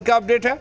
क्या अपडेट है?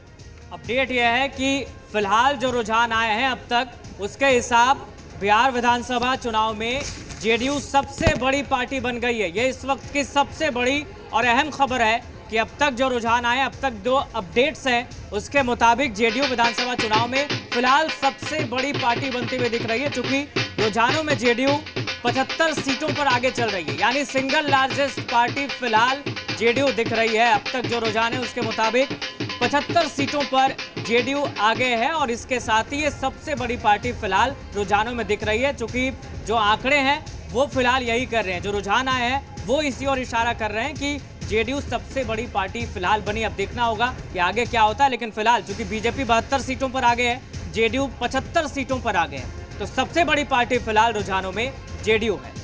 अपडेट यह है कि फिलहाल जो रुझान आए हैं अब तक उसके हिसाब बिहार विधानसभा चुनाव में जेडीयू सबसे बड़ी पार्टी बन गई है। ये इस वक्त की सबसे बड़ी और अहम खबर है कि अब तक जो रुझान आए, अब तक जो अपडेट्स हैं उसके मुताबिक जेडीयू विधानसभा चुनाव में फिलहाल सबसे बड़ी पार्टी बनती हुई दिख रही है। चूंकि रुझानों में जेडीयू 75 सीटों पर आगे चल रही है, यानी सिंगल लार्जेस्ट पार्टी फिलहाल जेडीयू दिख रही है। अब तक जो रुझान है उसके मुताबिक 75 सीटों पर जेडीयू आगे है और इसके साथ ही ये सबसे बड़ी पार्टी फिलहाल रुझानों में दिख रही है। चूंकि जो आंकड़े हैं वो फिलहाल यही कर रहे हैं, जो रुझान आए हैं वो इसी ओर इशारा कर रहे हैं कि जेडीयू सबसे बड़ी पार्टी फिलहाल बनी। अब देखना होगा कि आगे क्या होता है, लेकिन फिलहाल चूंकि बीजेपी 72 सीटों पर आगे है, जेडीयू 75 सीटों पर आगे है, तो सबसे बड़ी पार्टी फिलहाल रुझानों में जेडीयू है।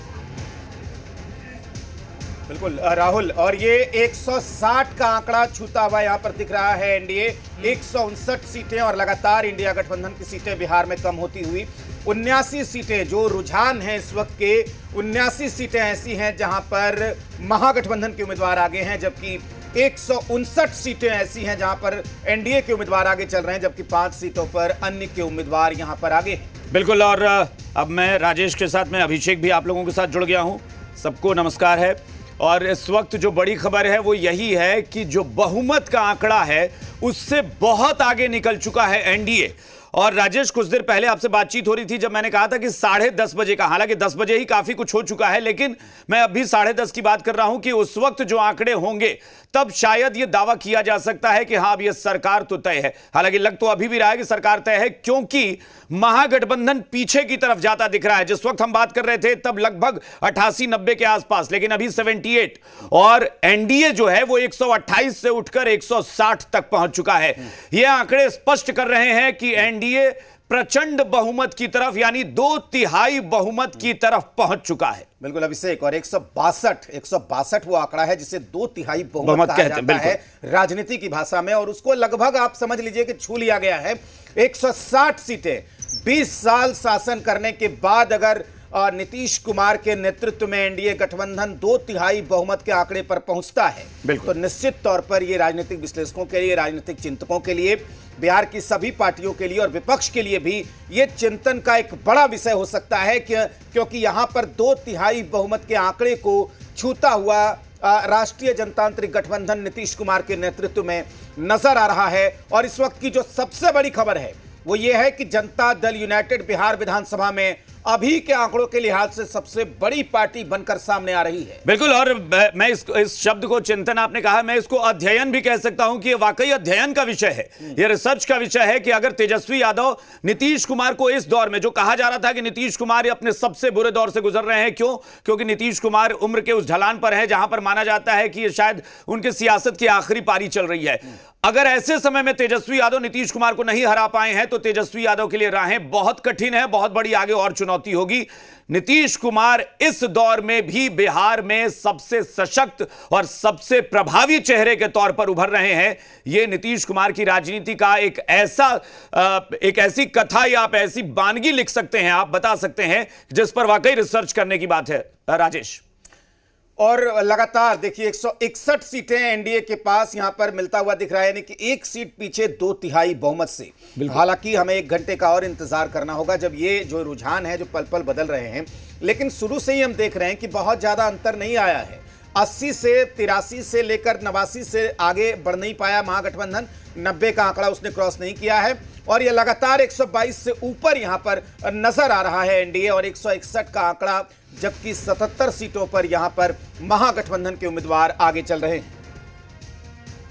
बिल्कुल राहुल, और ये 160 का आंकड़ा छूता हुआ यहाँ पर दिख रहा है। एनडीए 159 सीटें और लगातार इंडिया गठबंधन की सीटें बिहार में कम होती हुई 79 सीटें, जो रुझान है इस वक्त के 79 सीटें ऐसी हैं जहां पर महागठबंधन के उम्मीदवार आगे हैं, जबकि 159 सीटें ऐसी हैं जहां पर एनडीए के उम्मीदवार आगे चल रहे हैं, जबकि 5 सीटों पर अन्य के उम्मीदवार यहां पर आगे हैं। बिल्कुल, और अब मैं राजेश के साथ में अभिषेक भी आप लोगों के साथ जुड़ गया हूं। सबको नमस्कार है। और इस वक्त जो बड़ी खबर है वो यही है कि जो बहुमत का आंकड़ा है उससे बहुत आगे निकल चुका है एनडीए। और राजेश, कुछ देर पहले आपसे बातचीत हो रही थी जब मैंने कहा था कि 10:30 बजे का, हालांकि 10 बजे ही काफी कुछ हो चुका है, लेकिन मैं अभी 10:30 की बात कर रहा हूं कि उस वक्त जो आंकड़े होंगे तब शायद यह दावा किया जा सकता है कि हां अब यह सरकार तो तय है। हालांकि लग तो अभी भी रहा है कि सरकार तय है, क्योंकि महागठबंधन पीछे की तरफ जाता दिख रहा है। जिस वक्त हम बात कर रहे थे तब लगभग 88-90 के आसपास, लेकिन अभी 78, और एनडीए जो है वो 128 से उठकर 160 तक पहुंच चुका है। यह आंकड़े स्पष्ट कर रहे हैं कि एनडीए प्रचंड बहुमत की तरफ, यानी 2/3 बहुमत की तरफ पहुंच चुका है। बिल्कुल अभिषेक, और 162 वो आंकड़ा है जिसे 2/3 बहुमत कहा जाता है राजनीति की भाषा में, और उसको लगभग आप समझ लीजिए कि छू लिया गया है। 160 सीटें 20 साल शासन करने के बाद अगर नीतीश कुमार के नेतृत्व में एनडीए गठबंधन 2/3 बहुमत के आंकड़े पर पहुंचता है, तो निश्चित तौर पर यह राजनीतिक विश्लेषकों के लिए, राजनीतिक चिंतकों के लिए, बिहार की सभी पार्टियों के लिए और विपक्ष के लिए भी यह चिंतन का एक बड़ा विषय हो सकता है, क्योंकि यहां पर 2/3 बहुमत के आंकड़े को छूता हुआ राष्ट्रीय जनतांत्रिक गठबंधन नीतीश कुमार के नेतृत्व में नजर आ रहा है। और इस वक्त की जो सबसे बड़ी खबर है वो ये है कि जनता दल यूनाइटेड बिहार विधानसभा में अभी के आंकड़ों के लिहाज से सबसे बड़ी पार्टी बनकर सामने आ रही है। बिल्कुल, और मैं इस शब्द को चिंतन आपने कहा, मैं इसको अध्ययन भी कह सकता हूं कि ये वाकई अध्ययन का विषय है, ये रिसर्च का विषय है कि अगर तेजस्वी यादव नीतीश कुमार को इस दौर में, जो कहा जा रहा था कि नीतीश कुमार अपने सबसे बुरे दौर से गुजर रहे हैं, क्योंकि नीतीश कुमार उम्र के उस ढलान पर है जहां पर माना जाता है कि ये शायद उनके सियासत की आखिरी पारी चल रही है, अगर ऐसे समय में तेजस्वी यादव नीतीश कुमार को नहीं हरा पाए हैं तो तेजस्वी यादव के लिए राहें बहुत कठिन है, बहुत बड़ी आगे और चुनौती होगी। नीतीश कुमार इस दौर में भी बिहार में सबसे सशक्त और सबसे प्रभावी चेहरे के तौर पर उभर रहे हैं। यह नीतीश कुमार की राजनीति का एक ऐसी कथा या आप ऐसी वानगी लिख सकते हैं, आप बता सकते हैं, जिस पर वाकई रिसर्च करने की बात है। राजेश, और लगातार देखिए 161 सीटें एनडीए के पास यहां पर मिलता हुआ दिख रहा है, यानी कि एक सीट पीछे 2/3 बहुमत से। हालांकि हमें 1 घंटे का और इंतजार करना होगा जब ये जो रुझान है जो पल पल बदल रहे हैं, लेकिन शुरू से ही हम देख रहे हैं कि बहुत ज्यादा अंतर नहीं आया है। 80 से 83 से लेकर 89 से आगे बढ़ नहीं पाया महागठबंधन, 90 का आंकड़ा उसने क्रॉस नहीं किया है, और यह लगातार 122 से ऊपर यहां पर नजर आ रहा है एनडीए, और 161 का आंकड़ा, जबकि 77 सीटों पर यहां पर महागठबंधन के उम्मीदवार आगे चल रहे हैं।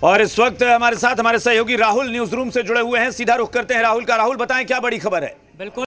और इस वक्त हमारे साथ हमारे सहयोगी राहुल न्यूज रूम से जुड़े हुए हैं, सीधा रुख करते हैं राहुल का। राहुल, बताएं क्या बड़ी खबर है? बिल्कुल।